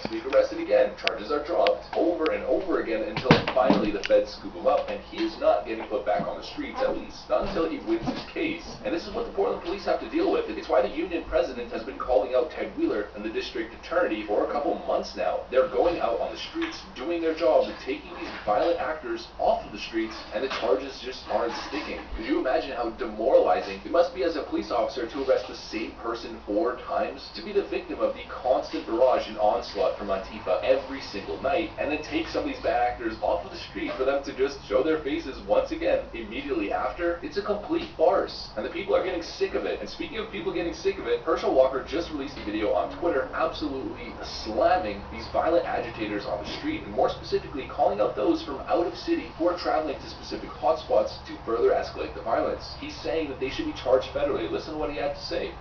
next week arrested again. Charges are dropped over and over again until finally the feds scoop him up, and he is not getting put back on the streets, at least not until he wins his case. And this is what the Portland police have to deal with. It's why the union president has been calling out Ted Wheeler and the district attorney for a couple months now. They're going out on the streets, doing their job, taking these violent actors off of the streets, and the charges just aren't sticking. Could you imagine how demoralizing it must be as a police officer to arrest the same person 4 times, to be the victim of the constant barrage and onslaught from Antifa every single night, and then take some of these bad actors off of the street for them to just show their faces once again immediately after? It's a complete farce, and the people are getting sick of it. And speaking of people getting sick of it, Herschel Walker just released a video on Twitter absolutely slamming these violent agitators on the street, and more specifically calling out those from out of city who are traveling to specific hotspots to further escalate the violence. He's saying that they should be charged federally. Listen to what he had to say.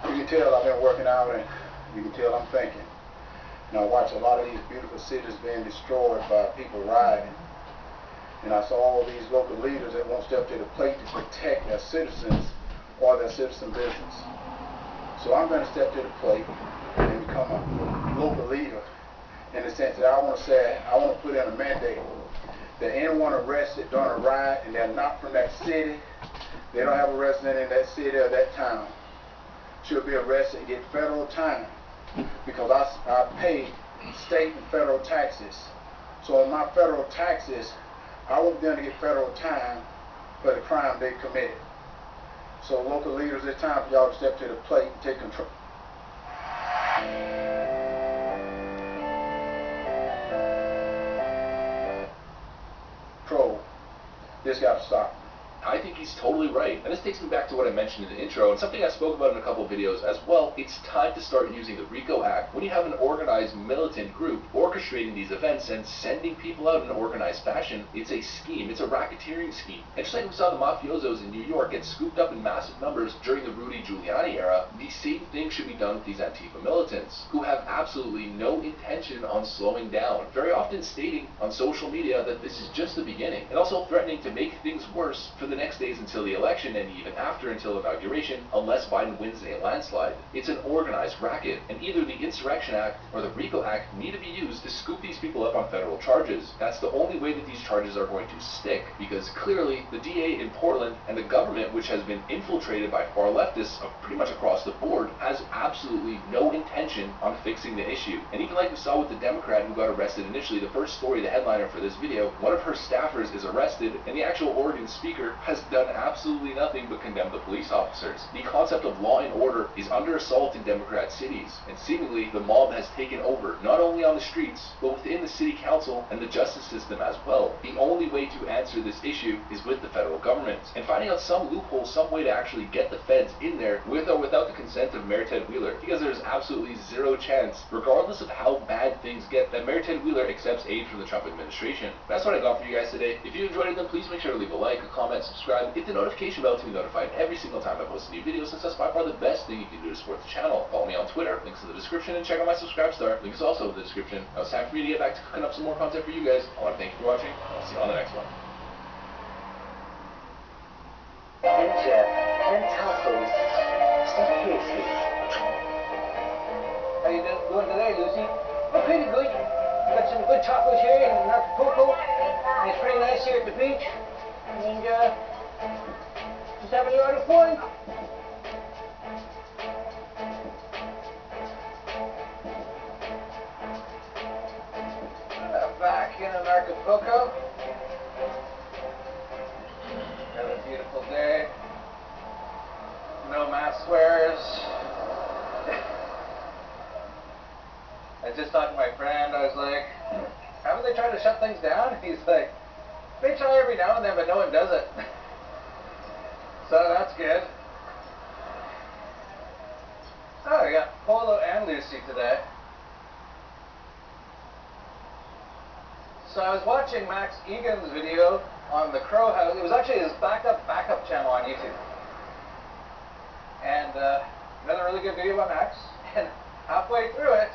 You can tell I've been working out, and you can tell I'm thinking. And I watch a lot of these beautiful cities being destroyed by people rioting. And I saw all these local leaders that won't step to the plate to protect their citizens or their citizen business. So I'm going to step to the plate and become a local leader in the sense that I want to put in a mandate that anyone arrested during a riot and they're not from that city, they don't have a resident in that city or that town, should be arrested and get federal time, because I pay state and federal taxes. So on my federal taxes, I want them to get federal time for the crime they committed. So local leaders, it's time for y'all to step to the plate and take control. This got to stop. I think he's totally right. And this takes me back to what I mentioned in the intro, and something I spoke about in a couple of videos as well. It's time to start using the RICO Act. When you have an organized militant group orchestrating these events and sending people out in an organized fashion, it's a scheme. It's a racketeering scheme. And just like we saw the mafiosos in New York get scooped up in massive numbers during the Rudy Giuliani era, the same thing should be done with these Antifa militants, who have absolutely no intention on slowing down, very often stating on social media that this is just the beginning, and also threatening to make things worse for the next days until the election, and even after until inauguration, unless Biden wins a landslide. It's an organized racket, and either the Insurrection Act or the RICO Act need to be used to scoop these people up on federal charges. That's the only way that these charges are going to stick, because clearly the DA in Portland and the government, which has been infiltrated by far leftists pretty much across the board, has absolutely no intention on fixing the issue. And even like we saw with the Democrat who got arrested initially, the first story, the headliner for this video, one of her staffers is arrested, and the actual Oregon speaker has done absolutely nothing but condemn the police officers. The concept of law and order is under assault in Democrat cities, and seemingly the mob has taken over, not only on the streets, but within the city council and the justice system as well. The only way to answer this issue is with the federal government, and finding out some loophole, some way to actually get the feds in there with or without the consent of Mayor Ted Wheeler, because there's absolutely zero chance, regardless of how bad things get, that Mayor Ted Wheeler accepts aid from the Trump administration. That's what I got for you guys today. If you enjoyed it, then please make sure to leave a like, a comment, subscribe, hit the notification bell to be notified every single time I post a new video, since that's by far the best thing you can do to support the channel. Follow me on Twitter, links in the description, and check out my subscribe star, links also in the description. Now it's time for me to get back to cooking up some more content for you guys. I want to thank you for watching, and I'll see you on the next one. Ginger and Tuffles. Stop kissing. How you doing today, Lucy? Oh, pretty good. Got some good tacos here in Acapulco. And it's pretty nice here at the beach. And just having a lot of fun. Back in Acapulco. Another beautiful day. No mask wearers. I just talked to my friend. I was like, haven't they tried to shut things down? He's like, they try every now and then, but no one does it. So that's good. Oh, we got Polo and Lucy today. So I was watching Max Egan's video on the Crow House. It was actually his backup channel on YouTube. And another really good video by Max. And halfway through it,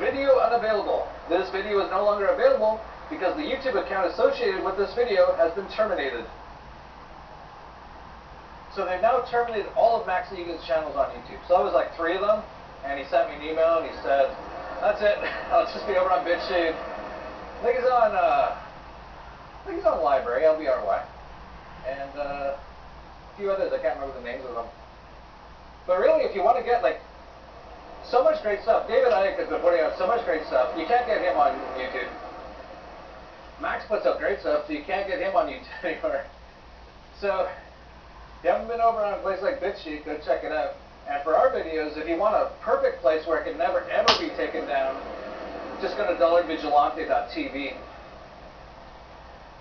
video unavailable. This video is no longer available because the YouTube account associated with this video has been terminated. So they've now terminated all of Max Egan's channels on YouTube. So that was like 3 of them, and he sent me an email and he said, that's it. I'll just be over on BitChute. I think he's on Library, LBRY. And a few others, I can't remember the names of them. But really, if you want to get like so much great stuff, David Icke has been putting out so much great stuff, you can't get him on YouTube. Max puts out great stuff, so you can't get him on YouTube anymore. So, if you haven't been over on a place like BitChute, go check it out. And for our videos, if you want a perfect place where it can never ever be taken down, just go to dollarvigilante.tv.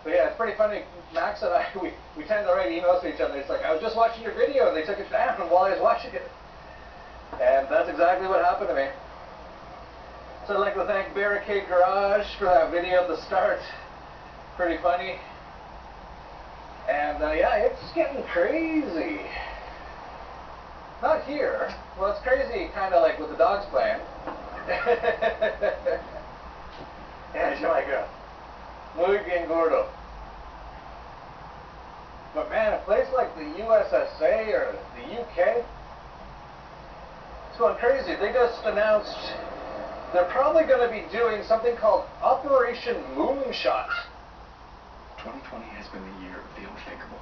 But yeah, it's pretty funny. Max and I, we tend to write emails to each other. It's like, I was just watching your video and they took it down while I was watching it. And that's exactly what happened to me. So I'd like to thank Barricade Garage for that video at the start. Pretty funny. And yeah, it's getting crazy. Not here. Well, it's crazy kind of like with the dogs playing. Yeah, Jamaica. Muy bien gordo. But man, a place like the USSA or the UK, it's going crazy. They just announced they're probably going to be doing something called Operation Moonshot. 2020 has been the year of the unthinkable.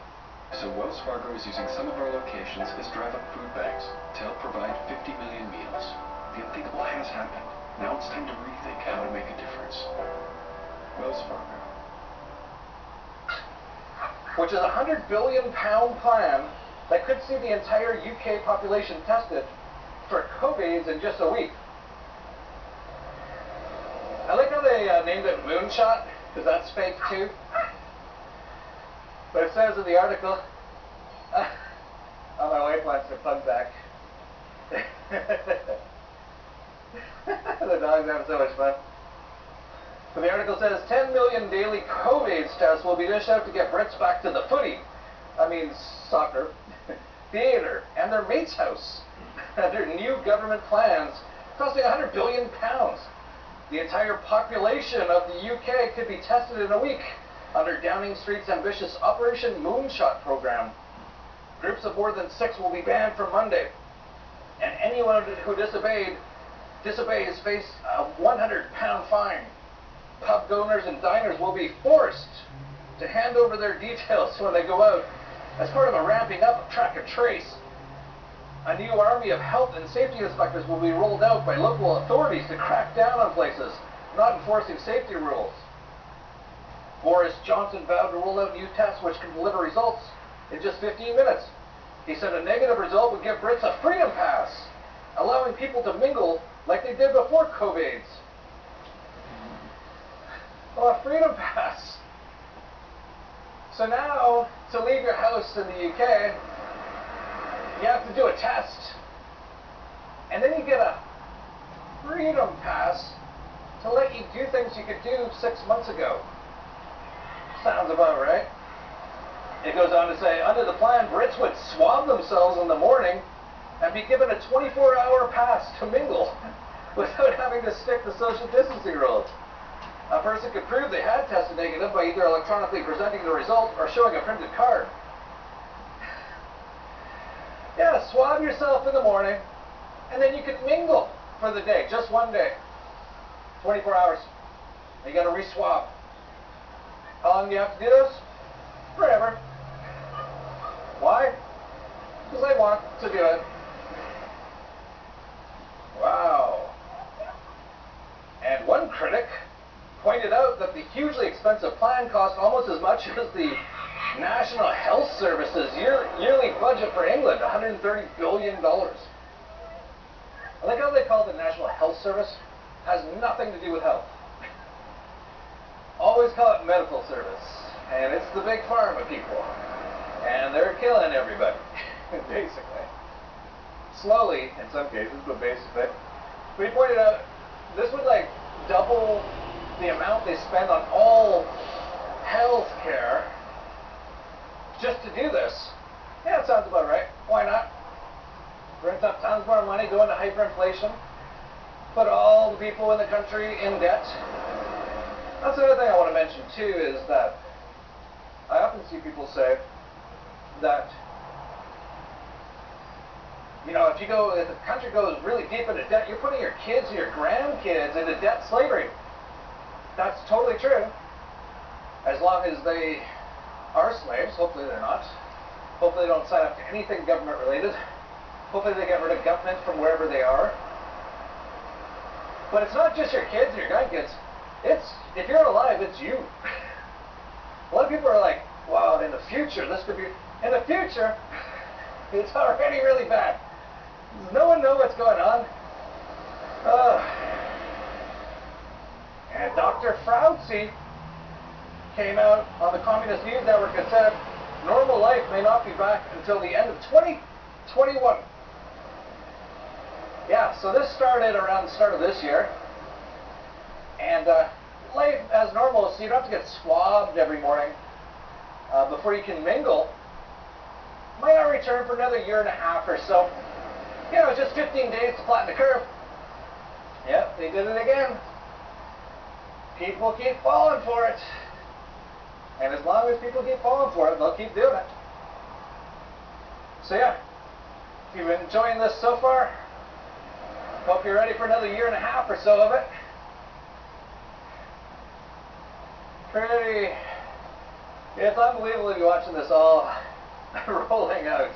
So Wells Fargo is using some of our locations as drive-up food banks to help provide 50 million meals. The unthinkable has happened. Now it's time to rethink how to make a difference. Wells Fargo. Which is a £100 billion plan that could see the entire UK population tested for COVID in just a week. I like how they named it Moonshot, because that's fake too. But it says in the article, oh, my wife wants her pug back. The dog's having so much fun. But the article says 10 million daily COVID tests will be dished out to get Brits back to the footy. I mean soccer, theatre, and their mate's house under new government plans costing £100 billion. The entire population of the UK could be tested in a week under Downing Street's ambitious Operation Moonshot program. Groups of more than 6 will be banned from Monday, and anyone who disobeys face a £100 fine. Pub owners and diners will be forced to hand over their details when they go out as part of a ramping up of track and trace. A new army of health and safety inspectors will be rolled out by local authorities to crack down on places not enforcing safety rules. Boris Johnson vowed to roll out new tests which can deliver results in just 15 minutes. He said a negative result would give Brits a freedom pass, allowing people to mingle like they did before COVID. Well, a freedom pass. So now, to leave your house in the UK, you have to do a test. And then you get a freedom pass to let you do things you could do 6 months ago. Sounds about right. It goes on to say, under the plan, Brits would swab themselves in the morning and be given a 24-hour pass to mingle without having to stick to social distancing rules. A person could prove they had tested negative by either electronically presenting the result or showing a printed card. Yeah, swab yourself in the morning, and then you could mingle for the day, just one day. 24 hours. And you got to re-swab. How long do you have to do this? Forever. Why? Because I want to do it. Wow. And one critic pointed out that the hugely expensive plan cost almost as much as the National Health Service's yearly budget for England, $130 billion. I like how they call it the National Health Service. Has nothing to do with health. Always call it medical service. And it's the big pharma people. And they're killing everybody, basically. Slowly, in some cases, but basically. We pointed out, this would like double the amount they spend on all health care just to do this. Yeah, it sounds about right. Why not? Print up tons more money, go into hyperinflation, put all the people in the country in debt. That's another thing I want to mention too, is that I often see people say that you know, if the country goes really deep into debt, you're putting your kids and your grandkids into debt slavery. That's totally true. As long as they are slaves, hopefully they're not. Hopefully they don't sign up to anything government related. Hopefully they get rid of government from wherever they are. But it's not just your kids and your grandkids. If you're alive, it's you. A lot of people are like, wow, in the future, this could be... In the future, it's already really bad. Does no one know what's going on? And Dr. Fauci came out on the Communist News Network and said, normal life may not be back until the end of 2021. Yeah, so this started around the start of this year. And life as normal, so you don't have to get swabbed every morning before you can mingle. Might not return for another year and a half or so. You know, just 15 days to flatten the curve. Yep, they did it again. People keep falling for it. And as long as people keep falling for it, they'll keep doing it. So yeah, if you've been enjoying this so far, hope you're ready for another year and a half or so of it. It's unbelievable to be watching this all rolling out.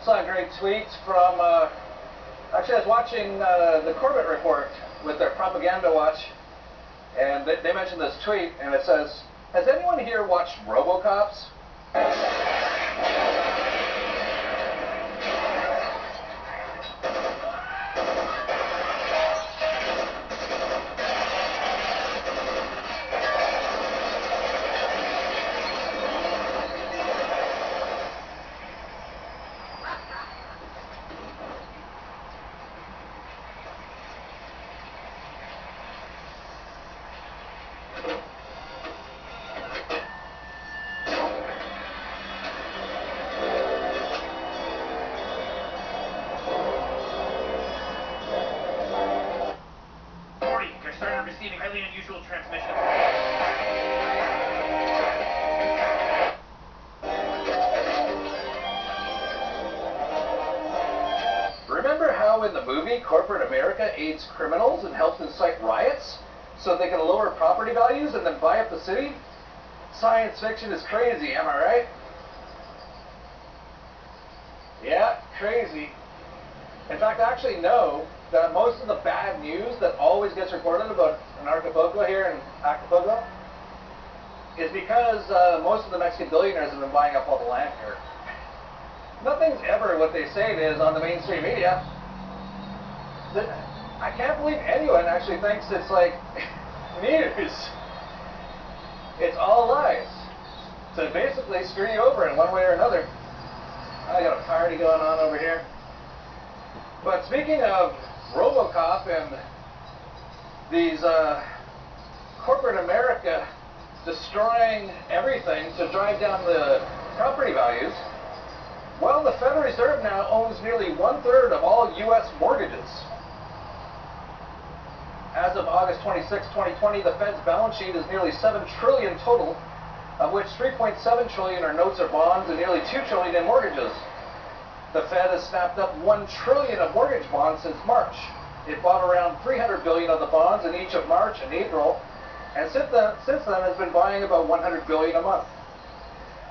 Saw a great tweet from, actually I was watching the Corbett Report with their propaganda watch, and they mentioned this tweet, and it says, has anyone here watched RoboCops? Receiving highly unusual transmission. Remember how in the movie corporate America aids criminals and helps incite riots so they can lower property values and then buy up the city? Science fiction is crazy, am I right? Yeah, crazy. In fact, I actually know that most of the bad news that always gets reported about Acapulco here in Acapulco is because most of the Mexican billionaires have been buying up all the land here. Nothing's ever what they say it is on the mainstream media. I can't believe anyone actually thinks it's like news. It's all lies. To basically screw you over in one way or another. I got a party going on over here. But speaking of RoboCop and these corporate America destroying everything to drive down the property values, well, the Federal Reserve now owns nearly 1/3 of all U.S. mortgages. As of August 26, 2020, the Fed's balance sheet is nearly $7 trillion total, of which $3.7 trillion are notes or bonds and nearly $2 trillion in mortgages. The Fed has snapped up $1 trillion of mortgage bonds since March. It bought around $300 billion of the bonds in each of March and April, and since then has been buying about $100 billion a month.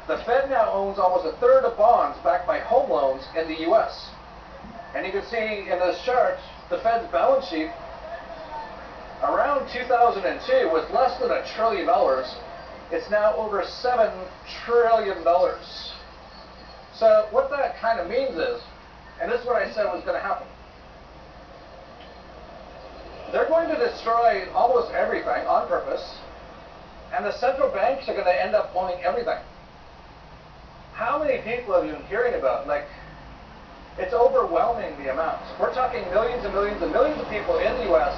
The Fed now owns almost 1/3 of bonds backed by home loans in the U.S. And you can see in this chart, the Fed's balance sheet around 2002 was less than $1 trillion. It's now over $7 trillion. So what that kind of means is, and this is what I said was going to happen, they're going to destroy almost everything on purpose, and the central banks are going to end up owning everything. How many people have you been hearing about? Like, it's overwhelming the amounts. We're talking millions and millions and millions of people in the U.S.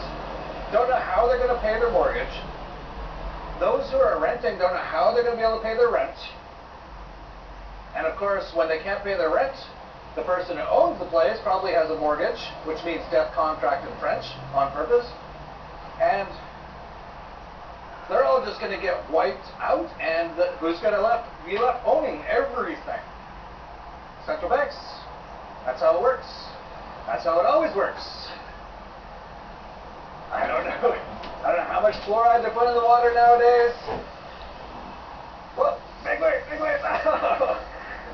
don't know how they're going to pay their mortgage. Those who are renting don't know how they're going to be able to pay their rent. And of course, when they can't pay their rent, the person who owns the place probably has a mortgage, which means death contract in French, on purpose. And they're all just going to get wiped out, and who's going to be left owning everything? Central banks. That's how it works. That's how it always works. I don't know. I don't know how much fluoride they put in the water nowadays. Whoa, big wave, big wave.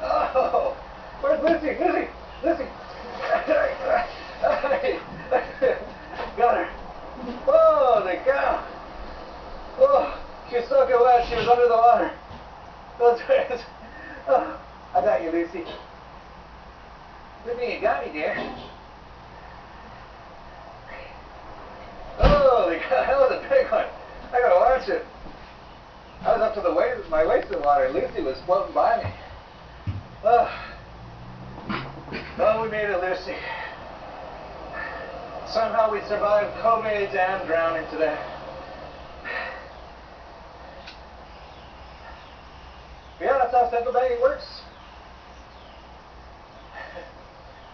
Oh, where's Lucy? Lucy, Lucy. Got her. Holy cow. Oh, she's soaking wet. She was under the water. Those waves. Oh, I got you, Lucy. Good thing you got me, dear. Holy cow, that was a big one. I gotta watch it. I was up to the waist, my waist in water. Lucy was floating by me. Oh, we made it, Lucy. Somehow we survived COVID and drowning today. Yeah, that's how central banking works.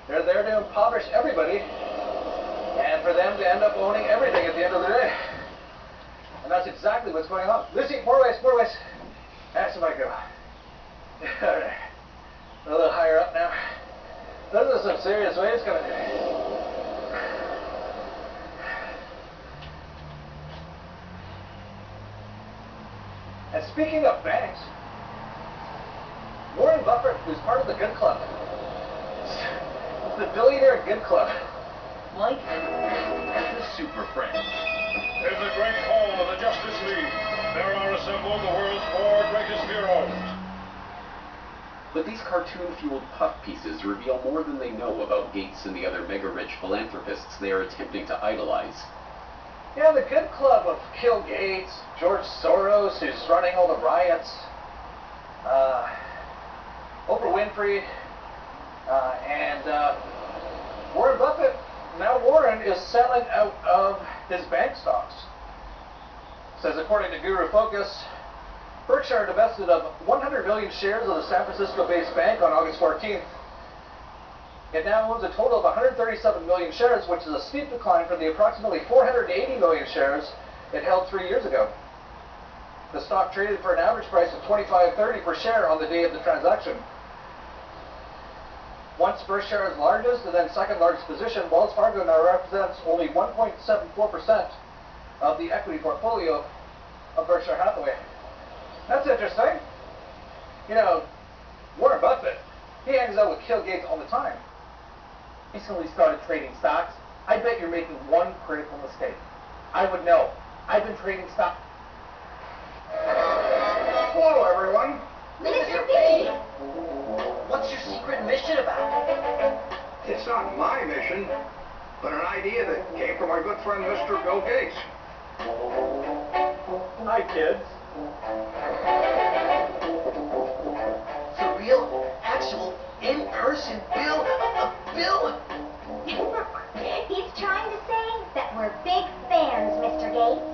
They're there to impoverish everybody, and for them to end up owning everything at the end of the day. And that's exactly what's going on. Lucy, more ways, more ways. That's my go. Alright. A little higher up now. Those are some serious waves coming in. And speaking of banks, Warren Buffett, who's part of the Good Club, the billionaire Good Club. Mike and the Super Friends. In the great hall of the Justice League, there are assembled the world's 4 greatest heroes. But these cartoon-fueled puff pieces reveal more than they know about Gates and the other mega-rich philanthropists they are attempting to idolize. Yeah, the Good Club of Bill Gates, George Soros, who's running all the riots, Oprah Winfrey, and Warren Buffett. Now Warren is selling out of his bank stocks. Says according to Guru Focus, Berkshire divested of 100 million shares of the San Francisco-based bank on August 14th. It now owns a total of 137 million shares, which is a steep decline from the approximately 480 million shares it held 3 years ago. The stock traded for an average price of $25.30 per share on the day of the transaction. Once Berkshire's largest and then second largest position, Wells Fargo now represents only 1.74% of the equity portfolio of Berkshire Hathaway. That's interesting. You know, Warren Buffett, he hangs out with Bill Gates all the time. Recently started trading stocks. I bet you're making one critical mistake. I would know. I've been trading stocks. Hello, everyone. Mr. B! What's your secret mission about? It's not my mission, but an idea that came from our good friend Mr. Bill Gates. Hi, kids. The real, actual, in-person Bill. Bill! He's trying to say that we're big fans, Mr. Gates.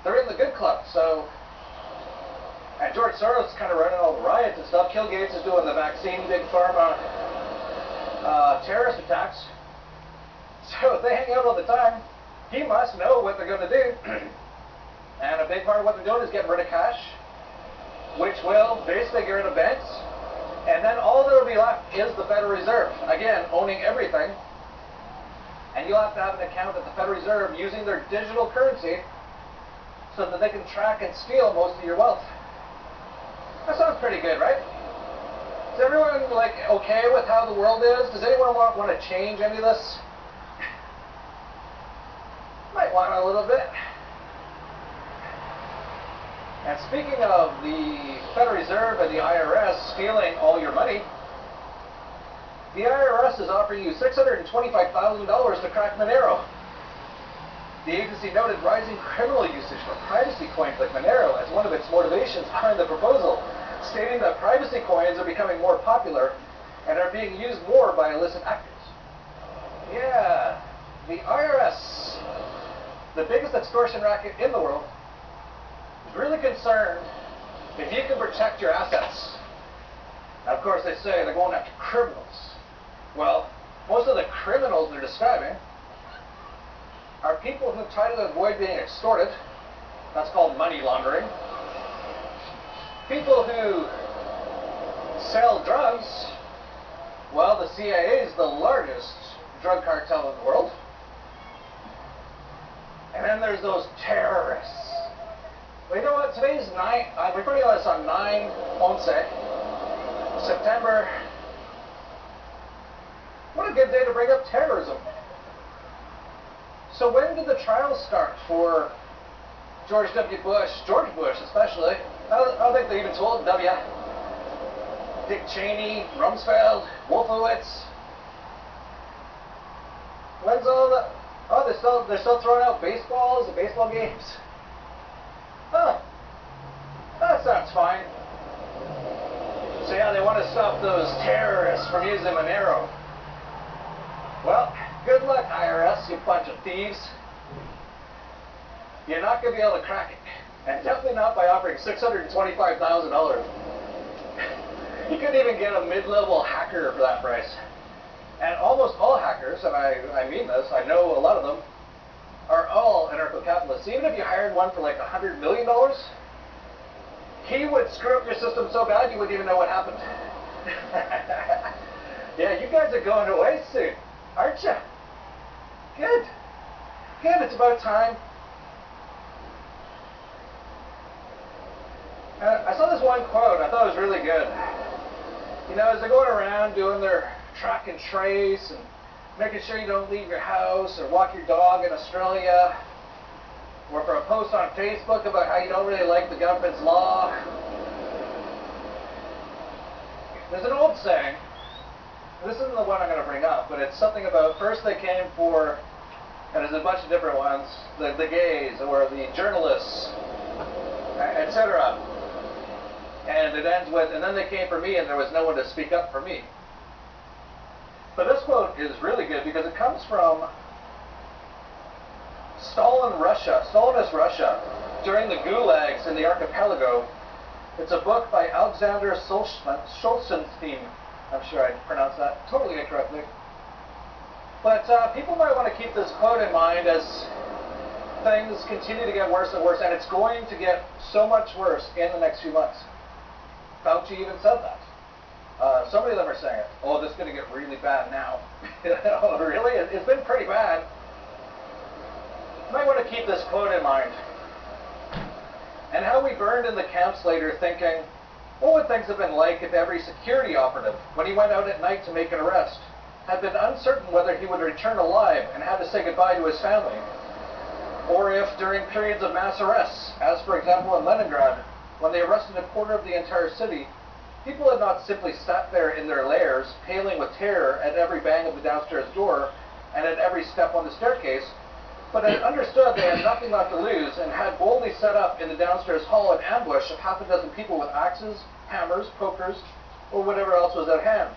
They're in the Good Club, so... And George Soros is kind of running all the riots and stuff. Bill Gates is doing the vaccine, big pharma, terrorist attacks. So they hang out all the time. He must know what they're going to do. And a big part of what they're doing is getting rid of cash, which will basically get rid of banks. And then all that will be left is the Federal Reserve. Again, owning everything. And you'll have to have an account at the Federal Reserve using their digital currency so that they can track and steal most of your wealth. That sounds pretty good, right? Is everyone like okay with how the world is? Does anyone want to change any of this? Might want a little bit. And speaking of the Federal Reserve and the IRS stealing all your money, the IRS is offering you $625,000 to crack Monero. The agency noted rising criminal usage for privacy coins like Monero as one of its motivations behind the proposal, stating that privacy coins are becoming more popular and are being used more by illicit actors. Yeah, the IRS, the biggest extortion racket in the world, is really concerned if you can protect your assets. Now, of course, they say they're going after criminals. Well, most of the criminals they're describing are people who try to avoid being extorted. That's called money laundering. People who sell drugs Well, the CIA is the largest drug cartel in the world. And then there's those terrorists. Well, you know what? Today's I'm recording this on 9/11, September. What a good day to bring up terrorism. So when did the trial start for George W. Bush, George Bush especially? I don't think they even told W. Dick Cheney, Rumsfeld, Wolfowitz. When's all that? Oh, they're still throwing out baseballs and baseball games. Huh. That sounds fine. So yeah, they want to stop those terrorists from using Monero. Well, good luck, IRS, you bunch of thieves. You're not going to be able to crack it. And definitely not by offering $625,000. You couldn't even get a mid-level hacker for that price. And almost all hackers, and I mean this, I know a lot of them, are all anarcho-capitalists. Even if you hired one for like $100 million, he would screw up your system so bad you wouldn't even know what happened. Yeah, you guys are going to waste soon, aren't you? Good. Good, it's about time. I saw this one quote, I thought it was really good. You know, as they're going around doing their track and trace and making sure you don't leave your house or walk your dog in Australia, or for a post on Facebook about how you don't really like the government's law. There's an old saying, this isn't the one I'm going to bring up, but it's something about first they came for, and there's a bunch of different ones, the gays or the journalists, etc. And it ends with, and then they came for me and there was no one to speak up for me. But this quote is really good because it comes from Stalinist Russia, during the gulags in the archipelago. It's a book by Alexander Solzhenitsyn. I'm sure I pronounced that totally incorrectly. But people might want to keep this quote in mind as things continue to get worse and worse, and it's going to get so much worse in the next few months. Fauci even said that. So many of them are saying it. Oh, this is going to get really bad now. Oh, really? It's been pretty bad. You might want to keep this quote in mind. And how we burned in the camps later thinking, what would things have been like if every security operative, when he went out at night to make an arrest, had been uncertain whether he would return alive and had to say goodbye to his family? Or if during periods of mass arrests, as for example in Leningrad, when they arrested a quarter of the entire city, people had not simply sat there in their lairs, paling with terror at every bang of the downstairs door and at every step on the staircase, but had understood they had nothing left to lose and had boldly set up in the downstairs hall an ambush of half a dozen people with axes, hammers, pokers, or whatever else was at hand.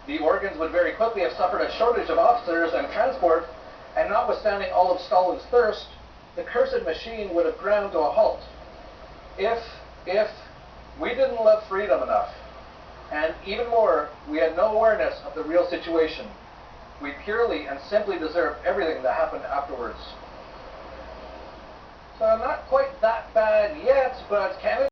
The organs would very quickly have suffered a shortage of officers and transport, and notwithstanding all of Stalin's thirst, the cursed machine would have ground to a halt. If we didn't love freedom enough, and even more, we had no awareness of the real situation, we purely and simply deserve everything that happened afterwards. So not quite that bad yet, but Canada